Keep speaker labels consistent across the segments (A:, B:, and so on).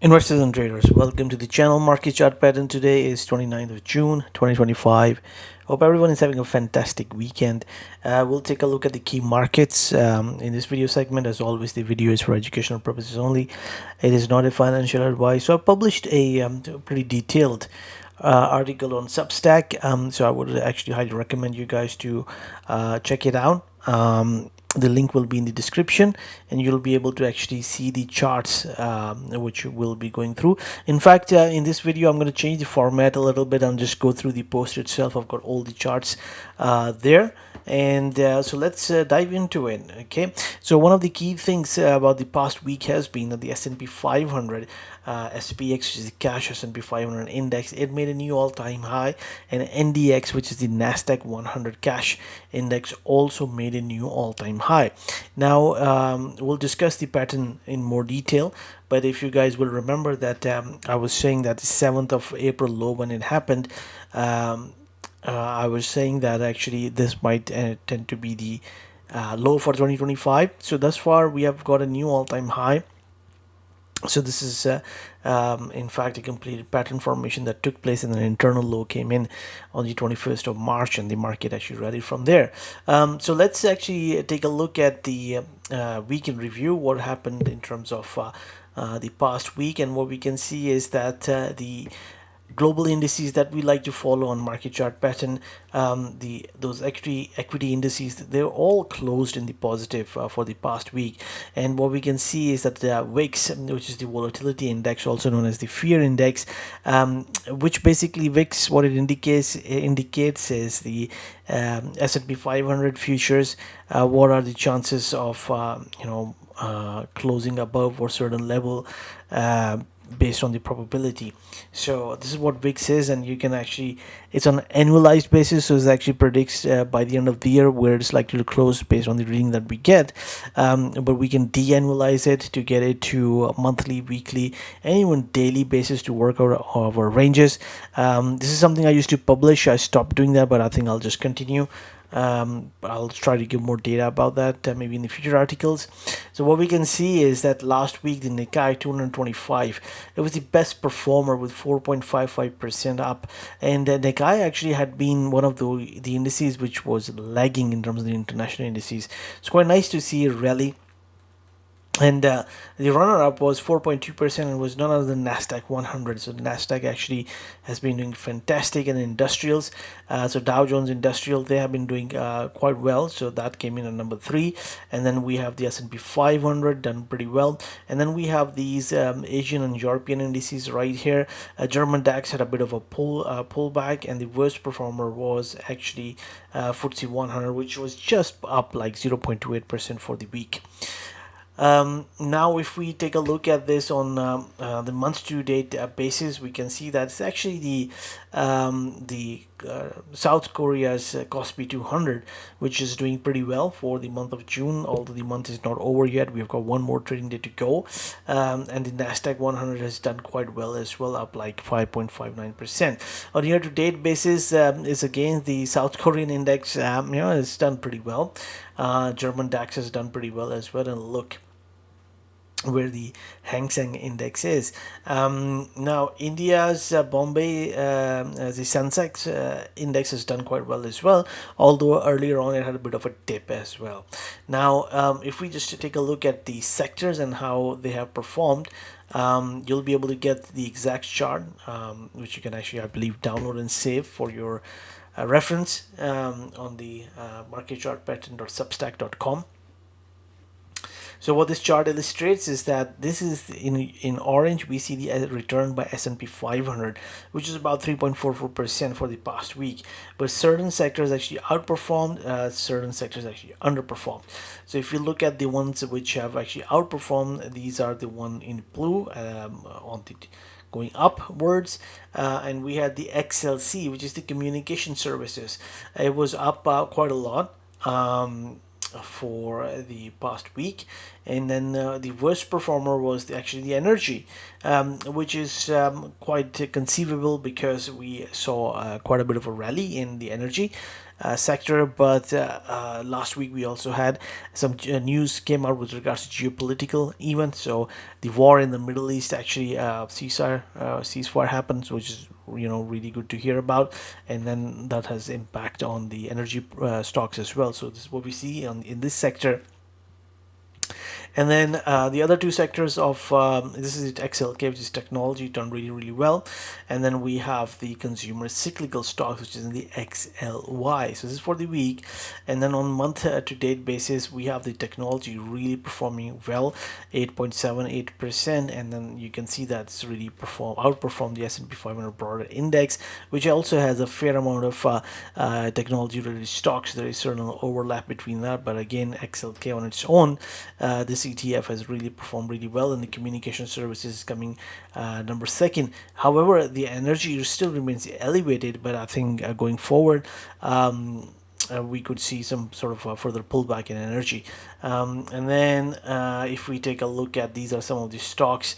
A: Investors and traders, welcome to the channel. Market chart pattern today is 29th of June 2025. Hope everyone is having a fantastic weekend. We'll take a look at the key markets in this video segment. As always, the video is for educational purposes only. It is not a financial advice. So I published a pretty detailed article on Substack. So I would actually highly recommend you guys to check it out. The link will be in the description, and you'll be able to actually see the charts which we'll be going through. In fact, in this video I'm going to change the format a little bit and just go through the post itself. I've got all the charts there, and so let's dive into it. Okay, so one of the key things about the past week has been that the S&P 500 SPX, which is the cash S&P 500 index, it made a new all-time high, and NDX, which is the nasdaq 100 cash index, also made a new all-time high. Now we'll discuss the pattern in more detail, but if you guys will remember that I was saying that the 7th of April low, when it happened, I was saying that actually this might tend to be the low for 2025. So thus far we have got a new all-time high. So this is in fact a completed pattern formation that took place, and an internal low came in on the 21st of March, and the market actually rallied from there. So let's actually take a look at the week in review, what happened in terms of the past week. And what we can see is that the global indices that we like to follow on market chart pattern, those equity indices, they're all closed in the positive for the past week. And what we can see is that the VIX, which is the volatility index, also known as the fear index, which basically VIX, what it indicates is the S&P 500 futures. What are the chances of closing above or certain level based on the probability. So this is what VIX is, and you can actually, it's on an annualized basis, so it actually predicts by the end of the year where it's likely to close based on the reading that we get. But we can de-annualize it to get it to a monthly, weekly, and even daily basis to work out our ranges. This is something I used to publish. I stopped doing that, but I think I'll just continue. I'll try to give more data about that maybe in the future articles. So what we can see is that last week the Nikkei 225, it was the best performer with 4.55% up, and the Nikkei actually had been one of the indices which was lagging in terms of the international indices. It's quite nice to see a rally. And the runner-up was 4.2%, and was none other than nasdaq 100. So the nasdaq actually has been doing fantastic, and industrials, so Dow Jones Industrial, they have been doing quite well. So that came in at number 3, and then we have the S&P 500 done pretty well, and then we have these Asian and European indices right here. German DAX had a bit of a pullback, and the worst performer was actually FTSE 100, which was just up like 0.28% for the week. Now if we take a look at this on the month to date basis, we can see that it's actually the South Korea's Kospi 200, which is doing pretty well for the month of June, although the month is not over yet. We've got one more trading day to go, and the nasdaq 100 has done quite well as well, up like 5.59%. On year to date basis, is again the South Korean index, it's done pretty well. German DAX has done pretty well as well, and look where the Hang Seng index is. Now India's Bombay, the SENSEX index has done quite well as well, although earlier on it had a bit of a dip as well. Now if we just take a look at the sectors and how they have performed, you'll be able to get the exact chart, which you can actually, I believe, download and save for your reference on the marketchartpattern.substack.com. So what this chart illustrates is that this is in orange, we see the return by S&P 500, which is about 3.44% for the past week. But certain sectors actually outperformed, certain sectors actually underperformed. So if you look at the ones which have actually outperformed, these are the one in blue on the going upwards, and we had the XLC, which is the communication services. It was up quite a lot for the past week. And then the worst performer was actually the energy, which is quite conceivable because we saw quite a bit of a rally in the energy. sector. But last week we also had some news came out with regards to geopolitical events. So the war in the Middle East actually ceasefire happens, which is really good to hear about, and then that has impact on the energy stocks as well. So this is what we see in this sector. And then the other two sectors of this is XLK, which is technology, done really, really well. And then we have the consumer cyclical stocks, which is in the XLY. So this is for the week. And then on month to date basis, we have the technology really performing well, 8.78%. And then you can see that it's really outperformed the S&P 500 broader index, which also has a fair amount of technology related stocks. There is certain overlap between that, but again, XLK on its own, this ETF has really performed really well, and the communication services is coming number second. However, the energy still remains elevated, but I think going forward, we could see some sort of further pullback in energy. And then if we take a look at, these are some of the stocks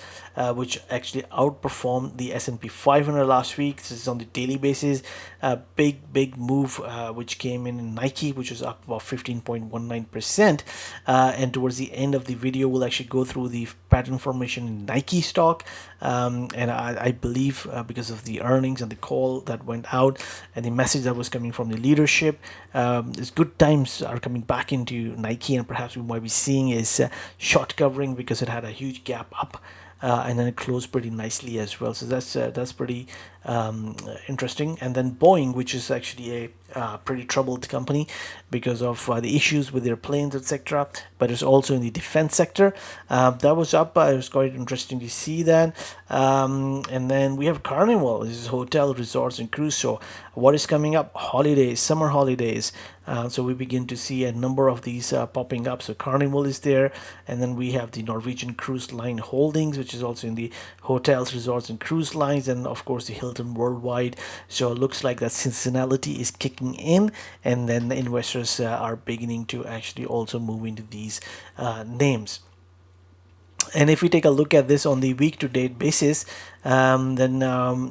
A: which actually outperformed the S&P 500 last week. This is on the daily basis. A big move which came in Nike, which was up about 15.19%. And towards the end of the video, we'll actually go through the pattern formation in Nike stock. And I believe because of the earnings and the call that went out and the message that was coming from the leadership, it's good times are coming back into Nike, and perhaps we might be seeing is short covering because it had a huge gap up. And then it closed pretty nicely as well. So that's pretty interesting. And then Boeing, which is actually a pretty troubled company because of the issues with their planes, etc. But it's also in the defense sector. That was up. It was quite interesting to see that. And then we have Carnival. This is hotel, resorts, and cruise. So what is coming up? Holidays, summer holidays. So we begin to see a number of these popping up. So Carnival is there, and then we have the Norwegian Cruise Line Holdings, which is also in the hotels, resorts, and cruise lines, and of course the Hilton Worldwide. So it looks like that seasonality is kicking in, and then the investors are beginning to actually also move into these names. And if we take a look at this on the week to date basis, then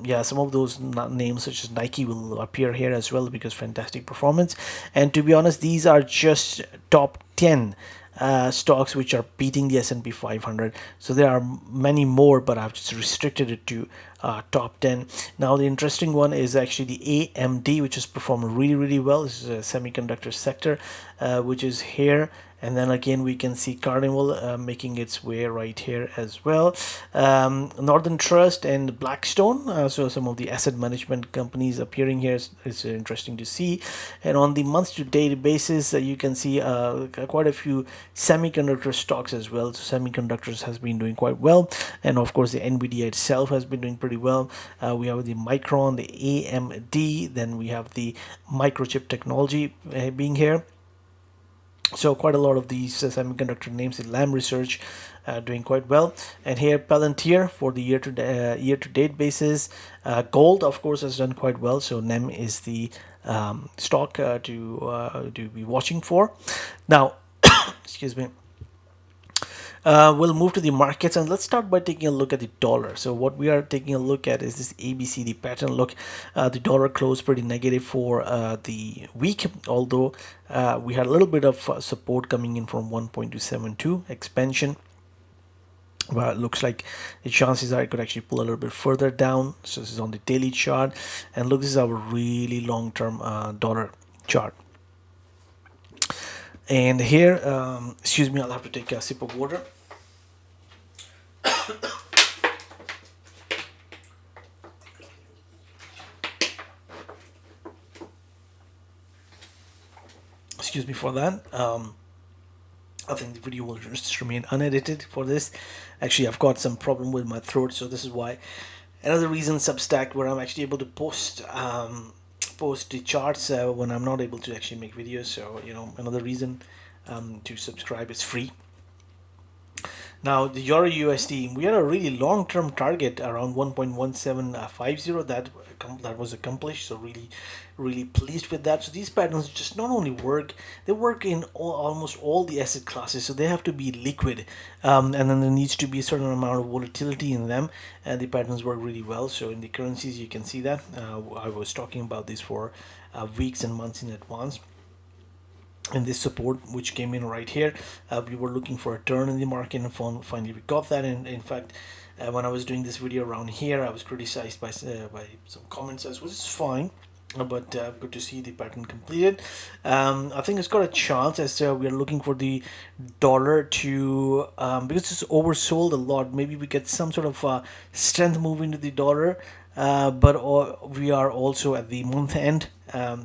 A: yeah, some of those names such as Nike will appear here as well because fantastic performance. And to be honest, these are just top 10 stocks which are beating the S&P 500. So there are many more, but I've just restricted it to top 10. Now the interesting one is actually the AMD, which has performed really well. This is a semiconductor sector, which is here. And then again we can see Carnival making its way right here as well. Northern Trust and Blackstone, so some of the asset management companies appearing here is interesting to see. And on the month to date basis, you can see quite a few semiconductor stocks as well. So semiconductors has been doing quite well, and of course the Nvidia itself has been doing pretty well. We have the Micron, the AMD, then we have the Microchip Technology being here. So quite a lot of these semiconductor names in Lam Research doing quite well. And here Palantir for the year to date basis. Gold of course has done quite well. So NEM is the stock to be watching for. Now, excuse me. We'll move to the markets, and let's start by taking a look at the dollar. So what we are taking a look at is this ABCD pattern. Look, the dollar closed pretty negative for the week, although we had a little bit of support coming in from 1.272 expansion. But it looks like the chances are it could actually pull a little bit further down. So this is on the daily chart, and look, this is our really long-term dollar chart. And here, excuse me, I'll have to take a sip of water. Excuse me for that. I think the video will just remain unedited for this. Actually, I've got some problem with my throat, so this is why. Another reason Substack, where I'm actually able to post the charts when I'm not able to actually make videos. So another reason to subscribe is free. Now the Euro USD, we had a really long-term target around 1.1750. That was accomplished. So really pleased with that. So these patterns just not only work, they work in almost all the asset classes. So they have to be liquid, and then there needs to be a certain amount of volatility in them, and the patterns work really well. So in the currencies, you can see that I was talking about this for weeks and months in advance. And this support which came in right here, we were looking for a turn in the market, and finally we got that. And in fact, when I was doing this video around here, I was criticized by some comments as well. It's fine, but good to see the pattern completed. I think it's got a chance, as we are looking for the dollar to because it's oversold a lot, maybe we get some sort of strength move into the dollar. But we are also at the month end,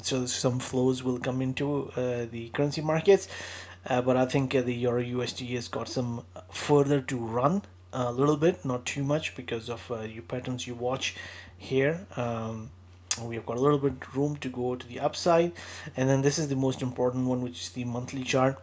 A: so some flows will come into the currency markets. But I think the Euro USD has got some further to run a little bit, not too much, because of your patterns you watch here. We have got a little bit room to go to the upside, and then this is the most important one, which is the monthly chart.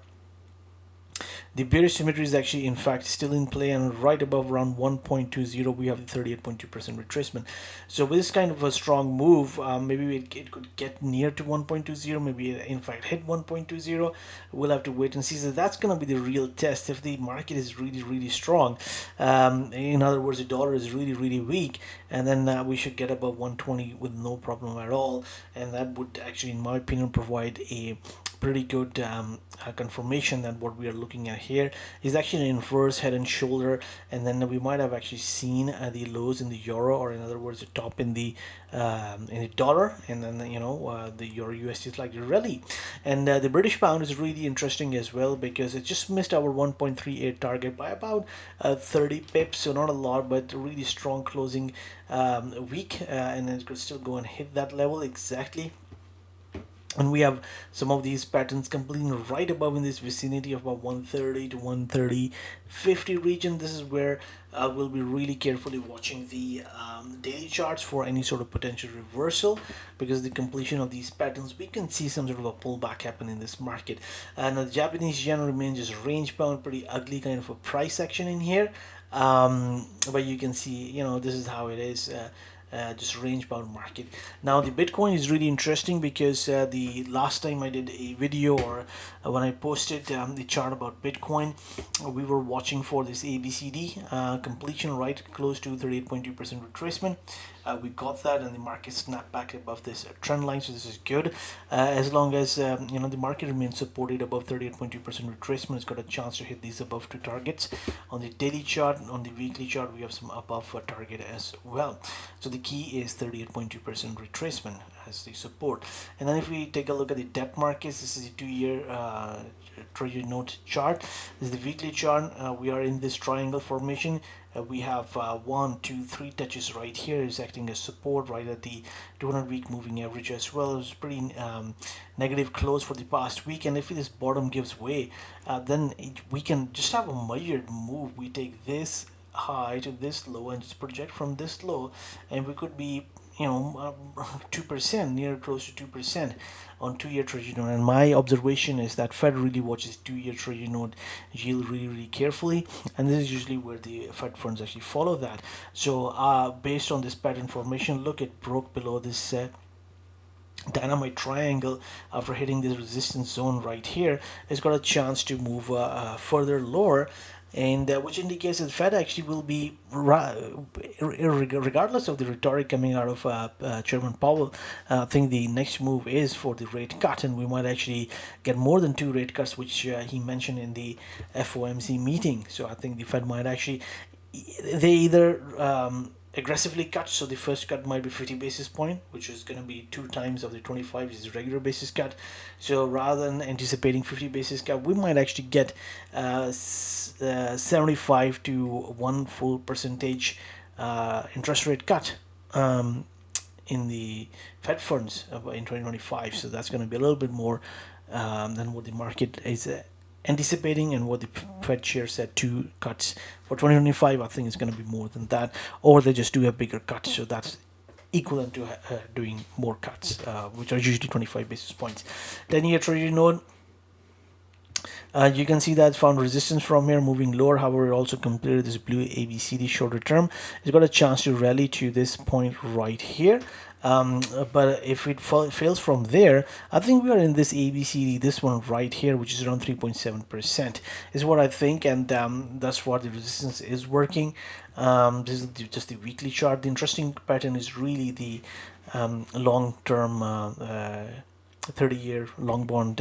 A: The bearish symmetry is actually, in fact, still in play, and right above around 1.20 we have the 38.2% retracement. So with this kind of a strong move, maybe it could get near to 1.20, maybe in fact hit 1.20. We'll have to wait and see. So that's going to be the real test. If the market is really strong, in other words, the dollar is really weak, and then we should get above 120 with no problem at all, and that would actually, in my opinion, provide a pretty good confirmation that what we are looking at here is actually an inverse head and shoulder, and then we might have actually seen the lows in the euro, or in other words the top in the dollar, and then the Euro USD is like a rally. And the British pound is really interesting as well, because it just missed our 1.38 target by about 30 pips, so not a lot, but really strong closing week, and then it could still go and hit that level exactly. And we have some of these patterns completing right above in this vicinity of about 130 to 130.50 region. This is where we'll be really carefully watching the daily charts for any sort of potential reversal, because the completion of these patterns, we can see some sort of a pullback happen in this market. And the Japanese yen remains just range bound, pretty ugly kind of a price action in here. But you can see, this is how it is. Just range bound market. Now the Bitcoin is really interesting, because the last time I did a video, or when I posted the chart about Bitcoin, we were watching for this ABCD completion right close to 38.2% retracement. We got that, and the market snapped back above this trend line, so this is good. As long as the market remains supported above 38.2% retracement, it's got a chance to hit these above two targets. On the daily chart, on the weekly chart, we have some above target as well. So the key is 38.2% retracement as the support. And then if we take a look at the debt markets, this is the 2-year treasury note chart. This is the weekly chart. We are in this triangle formation. We have 1, 2, 3 touches right here is acting as support right at the 200-week moving average as well. It was pretty negative close for the past week, and if this bottom gives way, then we can just have a measured move. We take this high to this low and just project from this low, and we could be 2%, near close to 2% on 2-year treasury note. And my observation is that Fed really watches 2-year treasury note yield really carefully, and this is usually where the Fed funds actually follow that. So based on this pattern formation, look, it broke below this dynamite triangle after hitting this resistance zone right here. It's got a chance to move further lower, and which indicates that Fed actually will be, regardless of the rhetoric coming out of Chairman Powell, I think the next move is for the rate cut, and we might actually get more than 2 rate cuts, which he mentioned in the FOMC meeting. So I think the Fed might actually, they either aggressively cut, so the first cut might be 50 basis point, which is going to be 2 times of the 25, which is a regular basis cut. So rather than anticipating 50 basis cut, we might actually get 75 to 1 full percentage interest rate cut in the Fed funds in 2025. So that's going to be a little bit more than what the market is anticipating, and what the Fed chair said, 2 cuts for 2025. I think it's going to be more than that, or they just do a bigger cut, so that's equivalent to doing more cuts, which are usually 25 basis points. 10-year treasury note, You can see that found resistance from here, moving lower. However, it also completed this blue ABCD shorter term. It's got a chance to rally to this point right here. But if it fails from there, I think we are in this ABCD, this one right here, which is around 3.7%, is what I think, and that's what the resistance is working. This is just the weekly chart. The interesting pattern is really the long-term 30-year long bond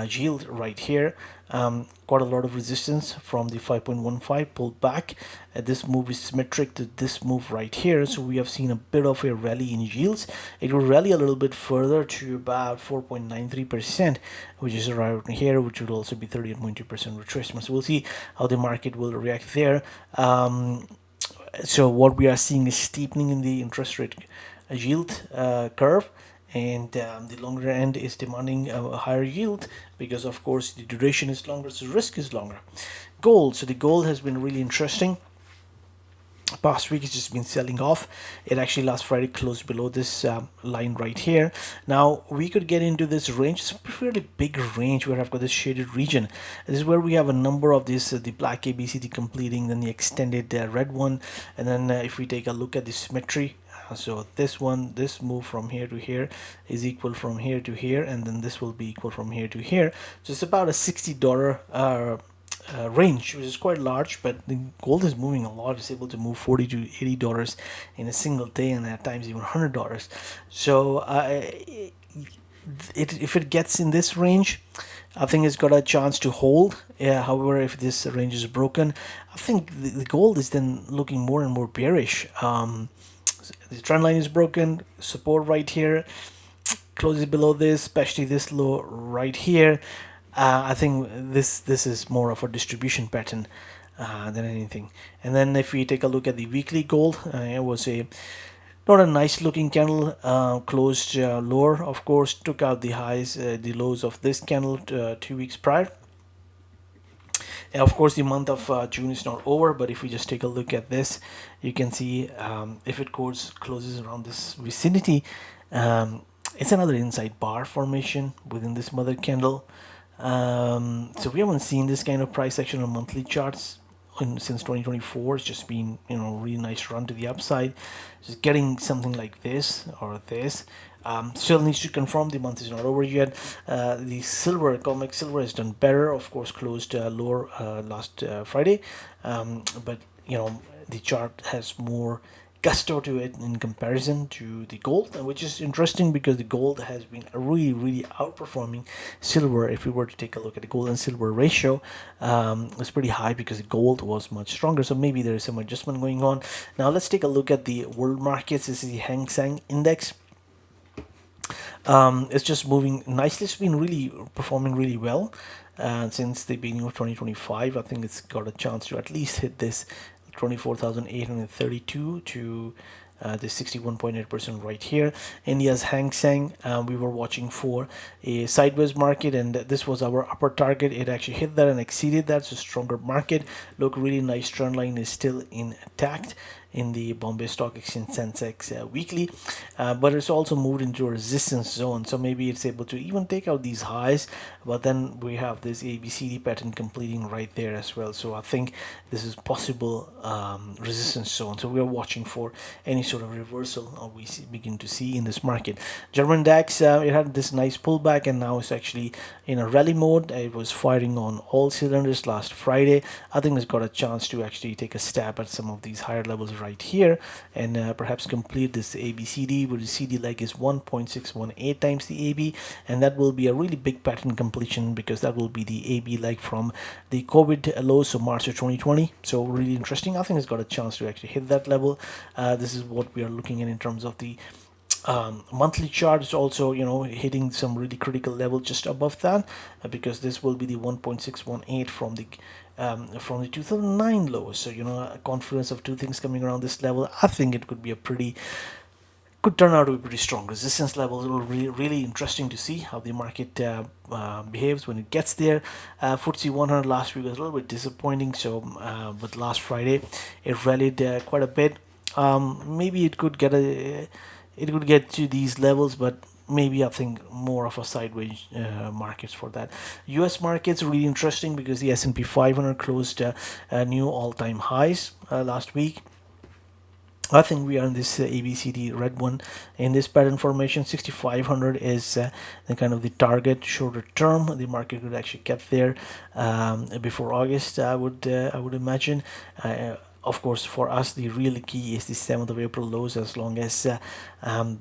A: yield right here. Quite a lot of resistance from the 5.15 pulled back. This move is symmetric to this move right here, so we have seen a bit of a rally in yields. It will rally a little bit further to about 4.93%, which is around here, which would also be 38.2% retracement. So we'll see how the market will react there. So what we are seeing is steepening in the interest rate yield curve, and the longer end is demanding a higher yield because of course the duration is longer, so risk is longer. Gold, so the gold has been really interesting. Past week it's just been selling off. It actually last Friday closed below this line right here. Now we could get into this range. It's a fairly big range where I've got this shaded region. This is where we have a number of this the black ABCD completing, then the extended red one, and then if we take a look at the symmetry, so this one, this move from here to here is equal from here to here, and then this will be equal from here to here. So it's about a $60 range, which is quite large, but the gold is moving a lot. It's able to move $40 to $80 in a single day, and at times even $100. So if it gets in this range, I think it's got a chance to hold. However, if this range is broken, I think the gold is then looking more and more bearish. The trend line is broken, support right here, closes below this, especially this low right here. I think this is more of a distribution pattern than anything. And then if we take a look at the weekly gold, it was not a nice looking candle, closed lower, of course, took out the highs, the lows of this candle 2 weeks prior. And of course the month of June is not over, but if we just take a look at this, you can see if it closes around this vicinity, it's another inside bar formation within this mother candle. So we haven't seen this kind of price action on monthly charts since 2024. It's just been, really nice run to the upside. Just getting something like this or this. Still needs to confirm, the month is not over yet. The silver, COMEX silver has done better, of course closed lower last Friday, but the chart has more gusto to it in comparison to the gold, which is interesting because the gold has been really outperforming silver. If we were to take a look at the gold and silver ratio, it's pretty high because the gold was much stronger, so maybe there is some adjustment going on. Now let's take a look at the world markets. This is the Hang Seng index. It's just moving nicely. It's been really performing really well since the beginning of 2025. I think it's got a chance to at least hit this 24,832 to the 61.8% right here. India's Hang Seng, we were watching for a sideways market, and this was our upper target. It actually hit that and exceeded that, so stronger market. Look, really nice trend line is still intact in the Bombay Stock Exchange SENSEX weekly, but it's also moved into a resistance zone, so maybe it's able to even take out these highs, but then we have this ABCD pattern completing right there as well. So I think this is possible resistance zone, so we're watching for any sort of reversal we begin to see in this market. German DAX, it had this nice pullback, and now it's actually in a rally mode. It was firing on all cylinders last Friday. I think it's got a chance to actually take a stab at some of these higher levels right here, and perhaps complete this ABCD, where the CD leg is 1.618 times the AB, and that will be a really big pattern completion because that will be the AB leg from the COVID lows, so March of 2020. So really interesting. I think it's got a chance to actually hit that level. This is what we are looking at in terms of the monthly chart. Is also hitting some really critical level just above that, because this will be the 1.618 from the 2009 lows. So a confluence of two things coming around this level. I think it could be could turn out to be pretty strong resistance levels. It will be really interesting to see how the market behaves when it gets there. FTSE 100 last week was a little bit disappointing, so but last Friday it rallied quite a bit. Maybe it could get to these levels, but maybe I think more of a sideways markets for that. U.S. markets really interesting because the S&P 500 closed new all-time highs last week. I think we are in this ABCD red one in this pattern formation. 6,500 is the kind of the target shorter term. The market could actually get there before August. I would imagine. Of course, for us, the real key is the 7th of April lows. As long as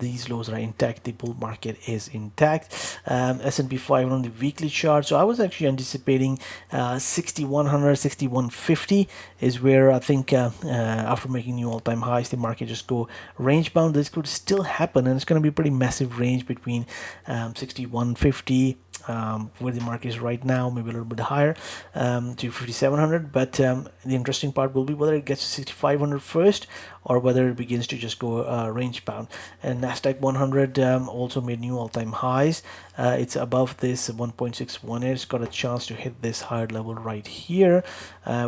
A: these lows are intact, the bull market is intact. S&P 500 on the weekly chart. So I was actually anticipating 6,100, 6,150 is where I think after making new all-time highs, the market just go range bound. This could still happen, and it's going to be a pretty massive range between 6,150. Where the market is right now, maybe a little bit higher to 5,700. But the interesting part will be whether it gets to 6,500 first or whether it begins to just go range bound. And NASDAQ 100 also made new all-time highs. It's above this 1.618. It's got a chance to hit this higher level right here,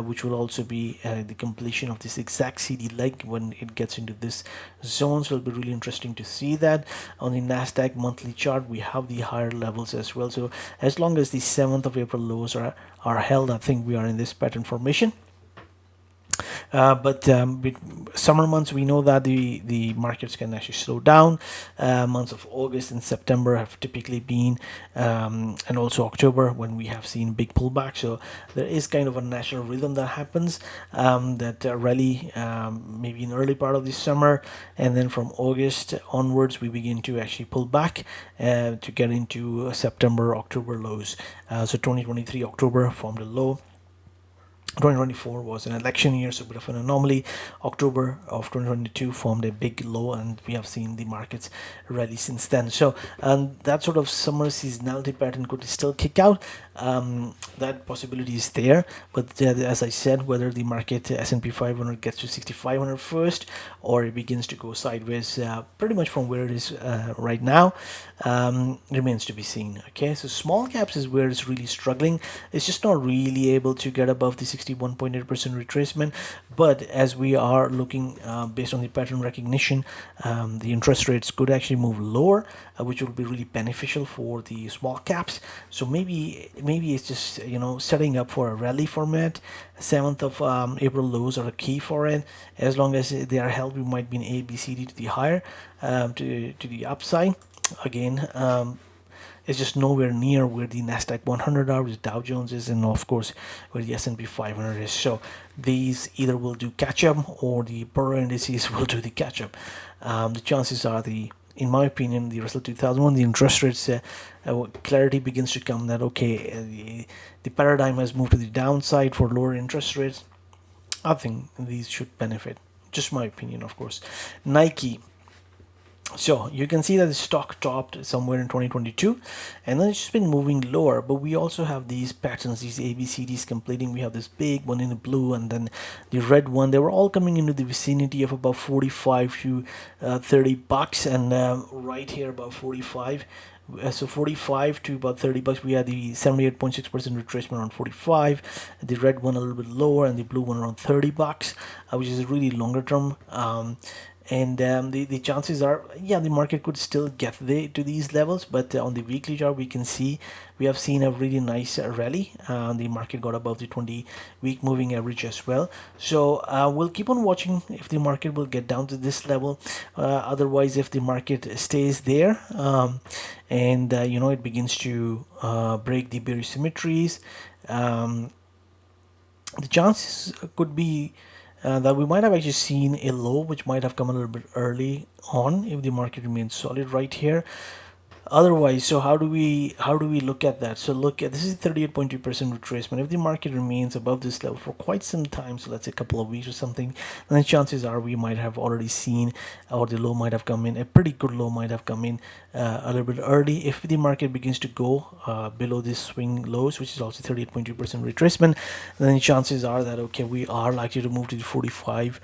A: which will also be the completion of this exact CD leg when it gets into this zone. So it'll be really interesting to see that. On the NASDAQ monthly chart, we have the higher levels as well. So as long as the 7th of April lows are held, I think we are in this pattern formation. But summer months, we know that the markets can actually slow down. Months of August and September have typically been, and also October, when we have seen big pullback. So there is kind of a natural rhythm that happens, that rally maybe in the early part of the summer, and then from August onwards we begin to actually pull back to get into September, October lows. So 2023 October formed a low. 2024 was an election year, so a bit of an anomaly. October of 2022 formed a big low, and we have seen the markets rally since then. So that sort of summer seasonality pattern could still kick out. That possibility is there, but as I said, whether the market S&P 500 gets to 6,500 first or it begins to go sideways pretty much from where it is right now remains to be seen. Okay, so small caps is where it's really struggling. It's just not really able to get above the 61.8% retracement. But as we are looking based on the pattern recognition, the interest rates could actually move lower, which will be really beneficial for the small caps. So maybe it's just setting up for a rally format. 7th of April lows are a key for it. As long as they are held, we might be in A, B, C, D to the higher, to the upside. Again, it's just nowhere near where the NASDAQ 100 are, which Dow Jones is, and of course where the S&P 500 is. So these either will do catch up or the poorer indices will do the catch up. The chances are in my opinion, the Russell 2001, the interest rates clarity begins to come that okay, the paradigm has moved to the downside for lower interest rates. I think these should benefit. Just my opinion, of course. Nike. So you can see that the stock topped somewhere in 2022, and then it's just been moving lower. But we also have these patterns, these ABCDs completing. We have this big one in the blue, and then the red one. They were all coming into the vicinity of about 45 to 30 bucks, and right here about 45. So 45 to about 30 bucks. We had the 78.6% retracement around 45, the red one a little bit lower, and the blue one around 30 bucks, which is a really longer term. And the chances are, yeah, the market could still get to these levels, but on the weekly chart we can see we have seen a really nice rally. The market got above the 20-week moving average as well. So we'll keep on watching if the market will get down to this level. Otherwise, if the market stays there and it begins to break the bearish symmetries, the chances could be that we might have actually seen a low which might have come a little bit early on if the market remains solid right here. Otherwise, so how do we look at that? So look at this is 38.2% retracement. If the market remains above this level for quite some time, so let's say a couple of weeks or something, then chances are we might have already seen, or the low might have come in, a pretty good low might have come in a little bit early. If the market begins to go below this swing lows, which is also 38.2% retracement, then the chances are that okay, we are likely to move to the 45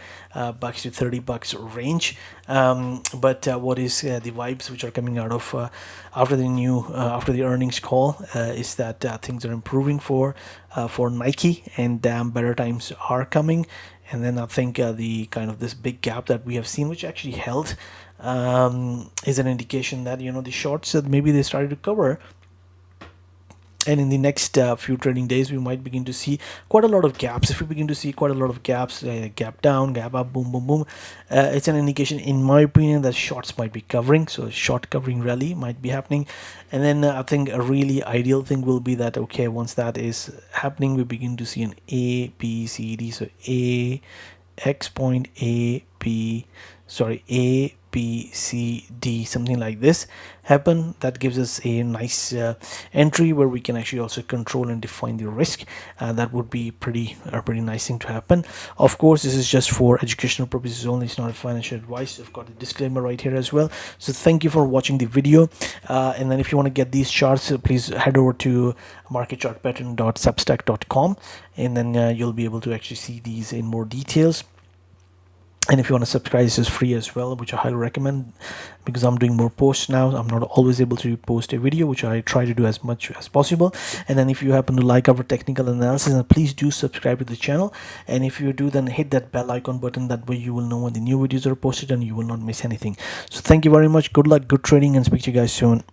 A: bucks to 30 bucks range. But what is the vibes which are coming out of after the earnings call is that things are improving for Nike, and better times are coming, And then I think the kind of this big gap that we have seen, which actually held, is an indication that the shorts that maybe they started to cover. And in the next few trading days, we might begin to see quite a lot of gaps. If we begin to see quite a lot of gaps, gap down, gap up, boom, boom, boom, it's an indication, in my opinion, that shorts might be covering. So short covering rally might be happening. And then I think a really ideal thing will be that, okay, once that is happening, we begin to see an A, B, C, D. So A, X point, A, B, sorry, A, B, C, D, something like this happen. That gives us a nice entry where we can actually also control and define the risk. That would be a pretty nice thing to happen. Of course, this is just for educational purposes only. It's not a financial advice. I've got a disclaimer right here as well. So thank you for watching the video. And then if you want to get these charts, please head over to marketchartpattern.substack.com, and then you'll be able to actually see these in more details. And if you want to subscribe, this is free as well, which I highly recommend, because I'm doing more posts now. I'm not always able to post a video, which I try to do as much as possible. And then if you happen to like our technical analysis, then please do subscribe to the channel. And if you do, then hit that bell icon button. That way you will know when the new videos are posted and you will not miss anything. So thank you very much. Good luck, good trading, and speak to you guys soon.